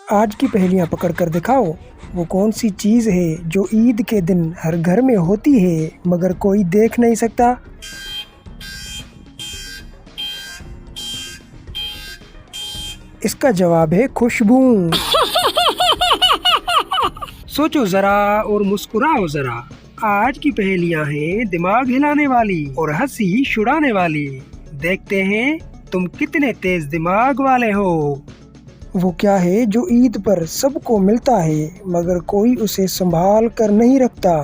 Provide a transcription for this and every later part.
आज की पहेलियाँ पकड़ कर दिखाओ। वो कौन सी चीज़ है जो ईद के दिन हर घर में होती है मगर कोई देख नहीं सकता? इसका जवाब है खुशबू। सोचो जरा और मुस्कुराओ जरा। आज की पहेलियाँ हैं दिमाग हिलाने वाली और हंसी छुड़ाने वाली। देखते हैं तुम कितने तेज दिमाग वाले हो। वो क्या है जो ईद पर सबको मिलता है मगर कोई उसे संभाल कर नहीं रखता?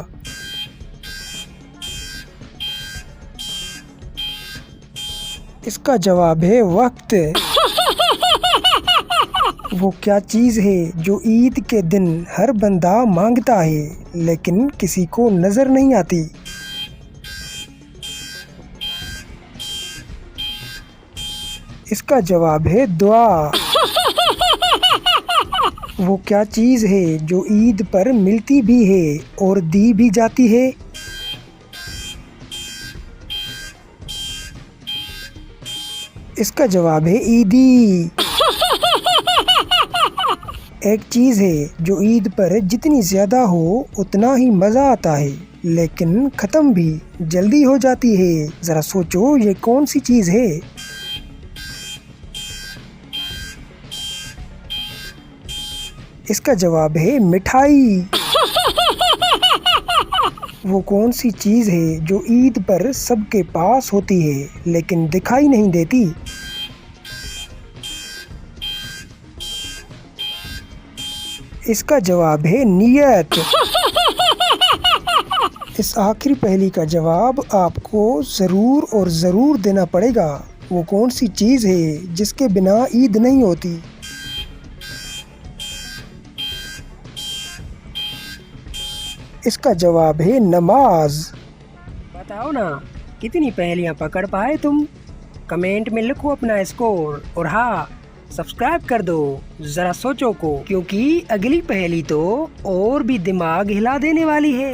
इसका जवाब है वक्त। वो क्या चीज़ है जो ईद के दिन हर बंदा मांगता है लेकिन किसी को नजर नहीं आती? इसका जवाब है दुआ। वो क्या चीज़ है जो ईद पर मिलती भी है और दी भी जाती है? इसका जवाब है ईदी। एक चीज़ है जो ईद पर जितनी ज़्यादा हो उतना ही मज़ा आता है लेकिन ख़त्म भी जल्दी हो जाती है। ज़रा सोचो ये कौन सी चीज़ है? इसका जवाब है मिठाई। वो कौन सी चीज़ है जो ईद पर सबके पास होती है लेकिन दिखाई नहीं देती? इसका जवाब है नियत। इस आखिरी पहेली का जवाब आपको ज़रूर और ज़रूर देना पड़ेगा। वो कौन सी चीज़ है जिसके बिना ईद नहीं होती? इसका जवाब है नमाज। बताओ ना कितनी पहेलियाँ पकड़ पाए तुम? कमेंट में लिखो अपना स्कोर और हाँ सब्सक्राइब कर दो जरा सोचो को, क्योंकि अगली पहेली तो और भी दिमाग हिला देने वाली है।